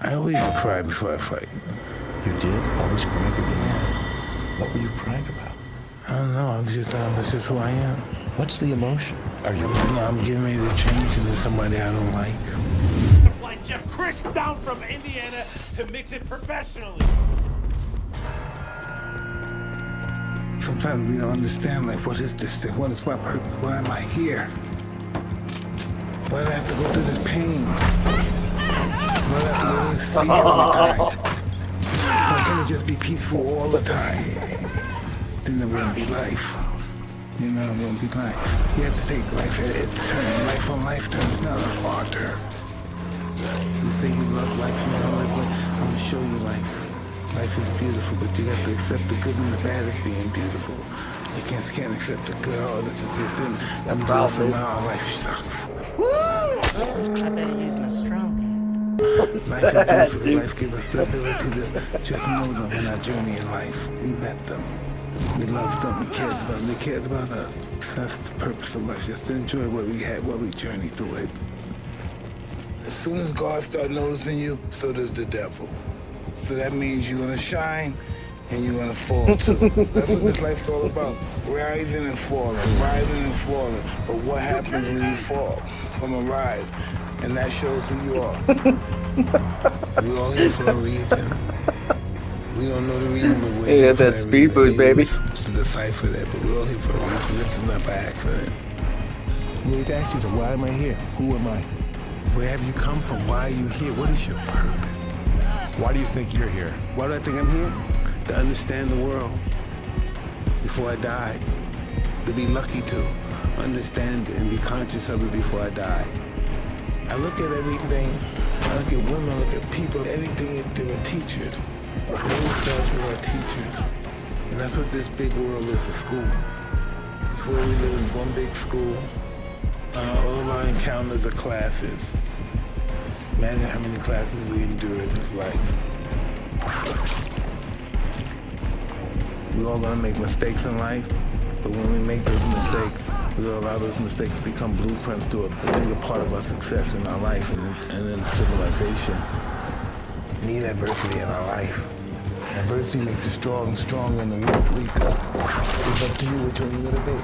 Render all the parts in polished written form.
I always cry before I fight. You did? Always cry before? What were you crying about? I don't know. That's just who I am. What's the emotion? Are you? No, I'm getting ready to change into somebody I don't like. Like Jeff Crisp down from Indiana to mix it professionally. Sometimes we don't understand, like, what is this thing? What is my purpose? Why am I here? Why do I have to go through this pain? Why do I have to go through this fear all the time? Why can't it just be peaceful all the time? Then it wouldn't be life. You know, it won't be life. You have to take life at its turn. Life on life terms, not an order. You say you love life, you don't like life. I'm gonna show you life. Life is beautiful, but you have to accept the good and the bad as being beautiful. You can't accept the good. Oh, this is good. Then I'm doing my life sucks. Woo! I better use my strong hand. Life is beautiful. Life gives us the ability to just know them in our journey in life. We met them. We loved them. We cared about them. They cared about us. That's the purpose of life. Just to enjoy what we had, what we journeyed through it. As soon as God starts noticing you, so does the devil. So that means you're gonna shine and you're gonna fall too. That's what this life's all about. Rising and falling, rising and falling. But what happens when you fall from a rise? And that shows who you are. We're all here for a reason. We don't know the reason, but we're here for that speed boost, baby. To decipher that, but we're all here for a reason. This is not by accident. We need to ask you, so why am I here? Who am I? Where have you come from? Why are you here? What is your purpose? Why do you think you're here? Why do I think I'm here? To understand the world before I die. To be lucky to understand it and be conscious of it before I die. I look at everything. I look at women, I look at people, everything. There are teachers. They always starts with our teachers. And that's what this big world is, a school. It's where we live in one big school. All of our encounters are classes. Imagine how many classes we endure in this life. We're all gonna make mistakes in life, but when we make those mistakes, we allow those mistakes to become blueprints to a bigger part of our success in our life and in civilization. We need adversity in our life. Adversity makes you strong and the weak weaker. It's up to you which one you're gonna be.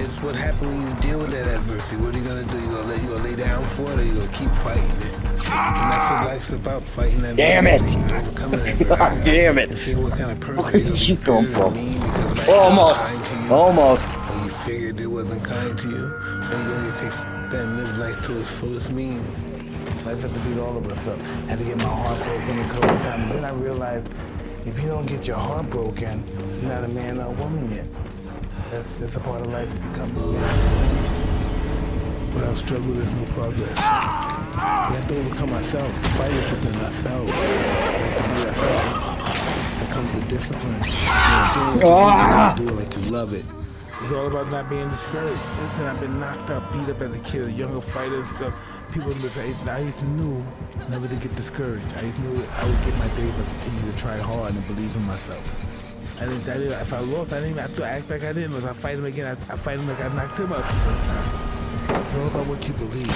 It's what happens when you deal with that adversity. What are you gonna do? You gonna lay down for it, or you gonna keep fighting it? And that's what life's about, fighting that adversity. Damn it! Overcoming adversity. God damn it! And see what kind of person Where did you come from? Almost. Almost. Or you figured it wasn't kind to you, and you're gonna take that and live life to its fullest means. Life had to beat all of us up. Had to get my heart broken a couple times. Then I realized, if you don't get your heart broken, you're not a man or a woman yet. That's a part of life to become a man. Without struggle, there's no progress. We have to overcome ourselves. The fight is within ourselves. We have to be ourselves. It comes with discipline. You know, do it like you love it. It's all about not being discouraged. Listen, I've been knocked up, beat up as a kid, a younger fighter and stuff. People would say, I used to know never to get discouraged. I used to know I would get my days, but continue to try hard and believe in myself. If I lost, I didn't have to act like I didn't lose. I fight him again. I fight him like I knocked him out the first time. It's all about what you believe.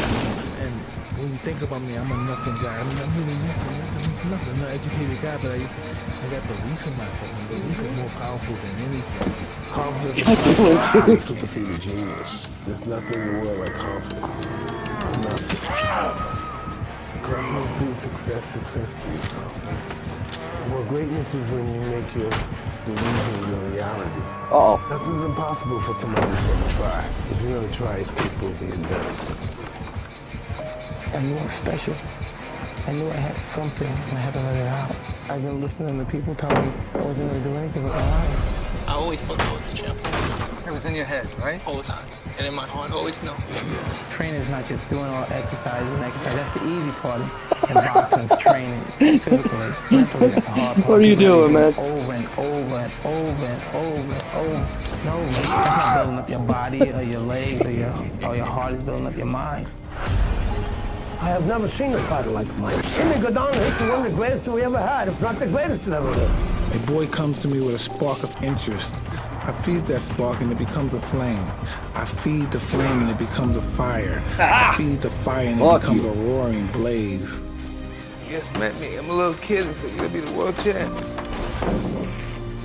And when you think about me, I'm a nothing guy. I'm really nothing. I'm not an educated guy, but I got belief in myself. And belief is more powerful than anything. Confidence is superseded genius. There's nothing in the world like confidence. Nothing. Confidence breeds success. Success breeds confidence. Well, greatness is when you make your delusion your reality. Uh-oh. Nothing's impossible for somebody who's gonna try. If you're gonna try, it's capable of being done. I knew I was special. I knew I had something and I had to let it out. I've been listening to people tell me I wasn't gonna do anything with my life. I always thought I was the champion. It was in your head, right? All the time. And in my heart, always know. Training is not just doing all exercises and exercise. That's the easy part. And boxing's training physically. Mentally, that's the hard part. What are you doing, man? Over and over and over and over and over and over. That's not building up your body or your legs or your heart. Is building up your mind. I have never seen a fighter like mine. In the Godana, it's one of the greatest we ever had, if not the greatest that ever lived. A boy comes to me with a spark of interest. I feed that spark and it becomes a flame. I feed the flame and it becomes a fire. I feed the fire and it becomes a roaring blaze. just met me. I'm a little kid and said, you're gonna be the world champ.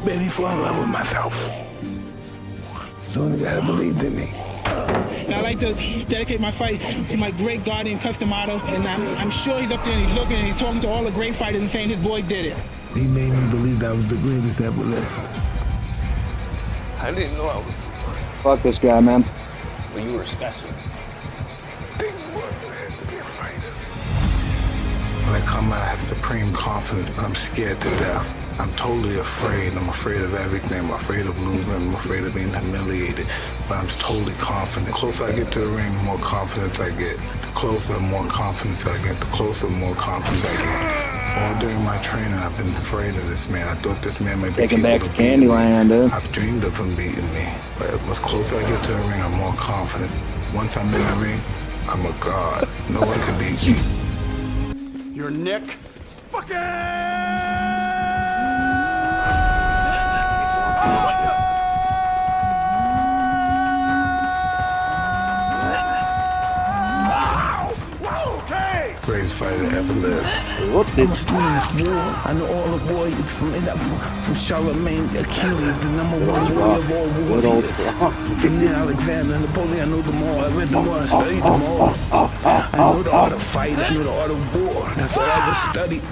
Made me fall in love with myself. So you gotta believe in me. I'd like to dedicate my fight to my great guardian, Customato, and I'm sure he's up there and he's looking and he's talking to all the great fighters and saying his boy did it. He made me believe that I was the greatest ever lived. I didn't know I was the one. Fuck this guy, man. Well, you were special. Things more than I had to be a fighter. When I come out, I have supreme confidence, but I'm scared to death. I'm totally afraid. I'm afraid of everything. I'm afraid of losing. I'm afraid of being humiliated. But I'm totally confident. The closer I get to the ring, the more confidence I get. The closer, more confidence I get. The closer, more confidence I get. All during my training, I've been afraid of this man. I thought this man might be Take him back to capable of beating me. Candyland, dude. I've dreamed of him beating me. But the closer I get to the ring, I'm more confident. Once I'm in the ring, I'm a god. No one can beat me. You're Nick. Greatest fighter to ever live. Whoopsies. I know all the warriors from Charlemagne, Achilles, the #1 warrior of all Good old warriors. From there, Alexander, Napoleon, I know them all. I read them all, I studied them all. I know the art of fight, I know the art of war. That's all I just studied.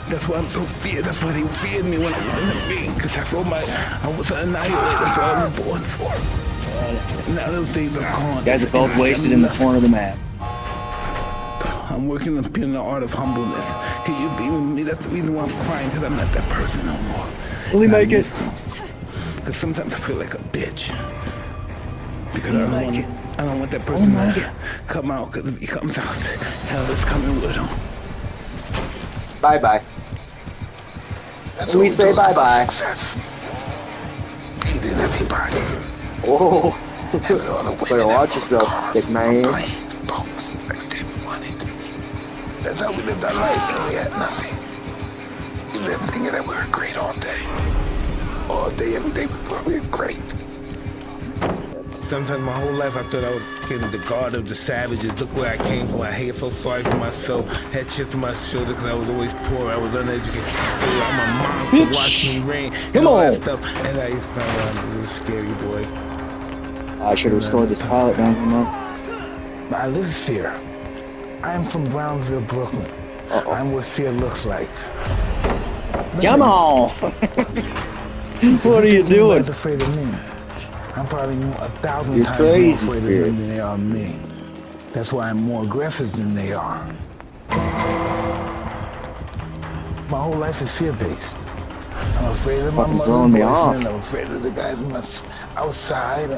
That's why I'm so feared. That's why they feared me when I was in the ring, because that's all I was an annihilator. That's all I was born for. Now those days are gone. You guys are both wasted in the corner of the map. I'm working on being the art of humbleness. Can you be with me? That's the reason why I'm crying, because I'm not that person no more. Will he make it? Because sometimes I feel like a bitch. Because Will he make it? I don't want that person to come out, because if he comes out, hell is coming with him. Bye-bye. We say bye-bye. He did everybody. Oh. Better watch yourself, big man. Every day we wanted. That's how we lived our life, and we had nothing. We lived thinking that we were great all day. All day, every day we were great. Sometimes my whole life I thought I was getting the god of the savages. Look where I came from. I felt sorry for myself. Had chips on my shoulder because I was always poor. I was uneducated. I'm a monster watching me rain and all that stuff. And I found out I'm a little scary boy. I should have restored this pilot down, you know. I live fear. I'm from Brownsville, Brooklyn. I'm what fear looks like. Come on! What are you doing? Nobody's afraid of me. I'm probably 1,000 You're times crazy, more afraid Spirit. of them than they are of me. That's why I'm more aggressive than they are. My whole life is fear-based. I'm afraid of my Fucking mother's throwing me boyfriend. off. I'm afraid of the guys outside.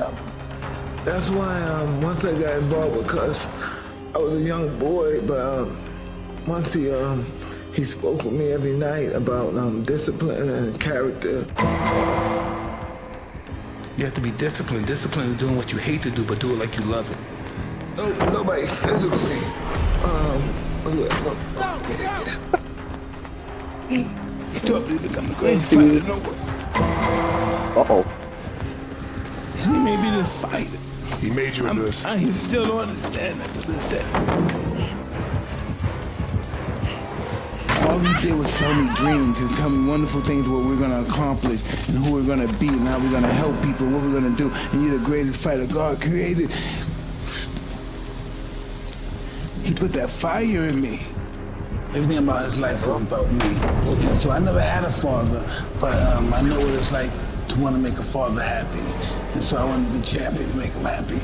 That's why once I got involved with Cuz, I was a young boy, but once he spoke with me every night about discipline and character. You have to be disciplined. Discipline is doing what you hate to do, but do it like you love it. No, nobody physically. He told me to become the greatest fighter in the world. Uh-oh. And he made me this fighter. He made you into this. I still don't understand that to this day. All he did was sell me dreams and tell me wonderful things, what we're gonna accomplish and who we're gonna be and how we're gonna help people, what we're gonna do. And you're the greatest fighter God created. He put that fire in me. Everything about his life was about me. And so I never had a father, but I know what it's like to want to make a father happy. And so I wanted to be champion to make him happy.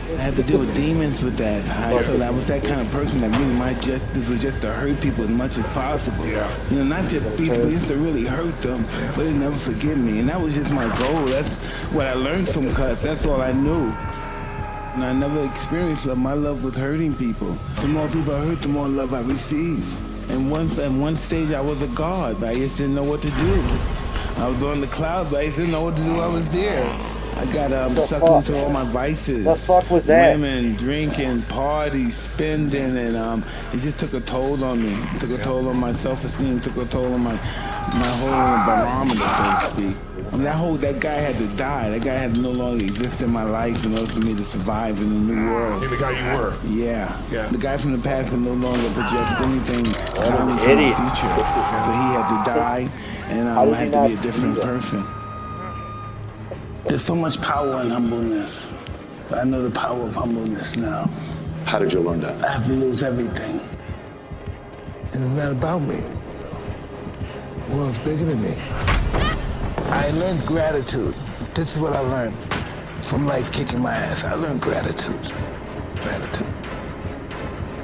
I had to deal with demons with that. I felt I was that kind of person that really my justice was just to hurt people as much as possible. Yeah. You know, not just beat people, just to really hurt them, but they never forgive me. And that was just my goal. That's what I learned from Cuz. That's all I knew. And I never experienced love. My love was hurting people. The more people I hurt, the more love I received. And at one stage I was a god, but I just didn't know what to do. I was on the clouds, but I just didn't know what to do. I was there. I got sucked fuck? into all my vices. The fuck was that? Women, drinking, parties, spending, and it just took a toll on me. It took a toll on my self-esteem. Took a toll on my whole barometer, so to speak. I mean, that guy had to die. That guy had to no longer exist in my life in order for me to survive in the new world. You're the guy you were. Yeah. Yeah. The guy from the past can no longer project anything coming to the future. So he had to die, and I had to be a different person. There's so much power in humbleness. But I know the power of humbleness now. How did you learn that? I have to lose everything. And it's not about me. The world's bigger than me. I learned gratitude. This is what I learned from life kicking my ass. I learned gratitude. Gratitude.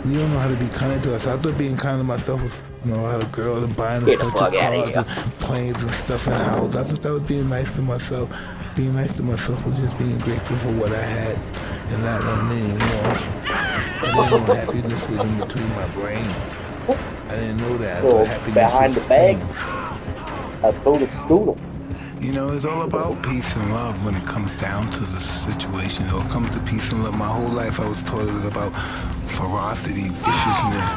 We don't know how to be kind to us. I thought being kind to myself was, how to girl and buying a bunch of cars and planes and stuff in the house. I thought that was being nice to myself. Being nice to myself was just being grateful for what I had and not wanting anymore. I didn't know happiness was in between my brain. I didn't know that. I thought happiness Behind was the bags. I told it school. It's all about peace and love when it comes down to the situation. It all comes to peace and love. My whole life I was taught it was about ferocity, viciousness,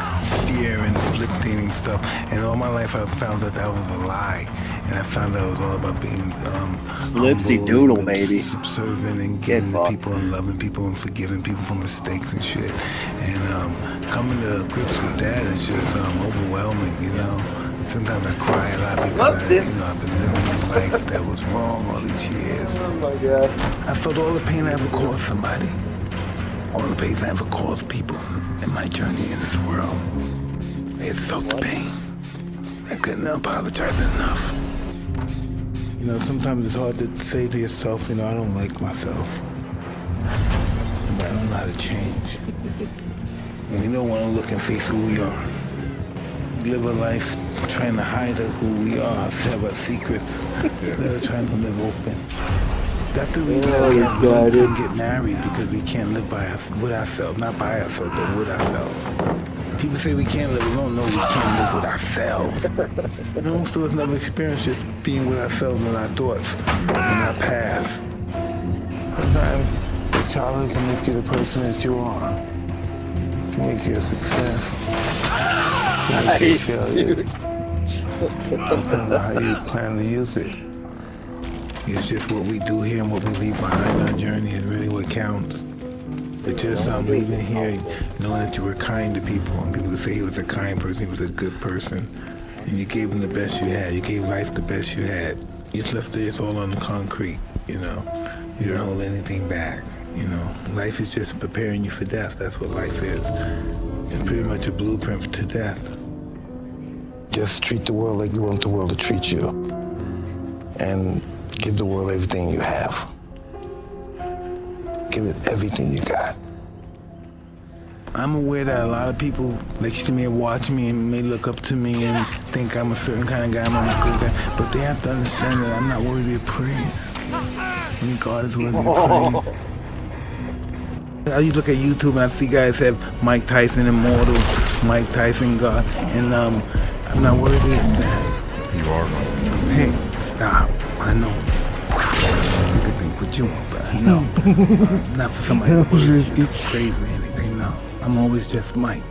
fear, inflicting stuff. And all my life I found that was a lie. And I found out it was all about being Slipsy humble doodle, and baby. subservient and giving to people and loving people and forgiving people for mistakes and shit. And coming to grips with that is just overwhelming, Sometimes I cry a lot because I've been living a life that was wrong all these years. Oh my God. I felt all the pain I ever caused somebody. All the pain I ever caused people in my journey in this world. I had felt the pain. I couldn't apologize enough. Sometimes it's hard to say to yourself, I don't like myself. But I don't know how to change. And we don't want to look and face who we are. We live a life trying to hide who we are, have our secrets, instead of trying to live open. That's the reason we can't get married, because we can't live with ourselves, not by ourselves, but with ourselves. People say we can't live alone. No, we can't live with ourselves. Most of us never experienced just being with ourselves and our thoughts and our past. Sometimes your childhood can make you the person that you are. It can make you a success. Nice, dude. Depending on how you plan to use it. It's just what we do here and what we leave behind our journey is really what counts. But just leaving here, knowing that you were kind to people, and people could say he was a kind person, he was a good person, and you gave him the best you had. You gave life the best you had. You just left it all on the concrete, You didn't hold anything back, Life is just preparing you for death. That's what life is. It's pretty much a blueprint to death. Just treat the world like you want the world to treat you. And give the world everything you have. Give it everything you got. I'm aware that a lot of people next to me and watch me and may look up to me and think I'm a certain kind of guy, I'm a good guy, but they have to understand that I'm not worthy of praise. Only God is worthy of praise. I used to look at YouTube and I see guys have Mike Tyson Immortal, Mike Tyson God, and I'm not worthy of that. You are. Hey, stop. I know. You can think what you want, but I know. Not for somebody to praise me or anything, no. I'm always just Mike.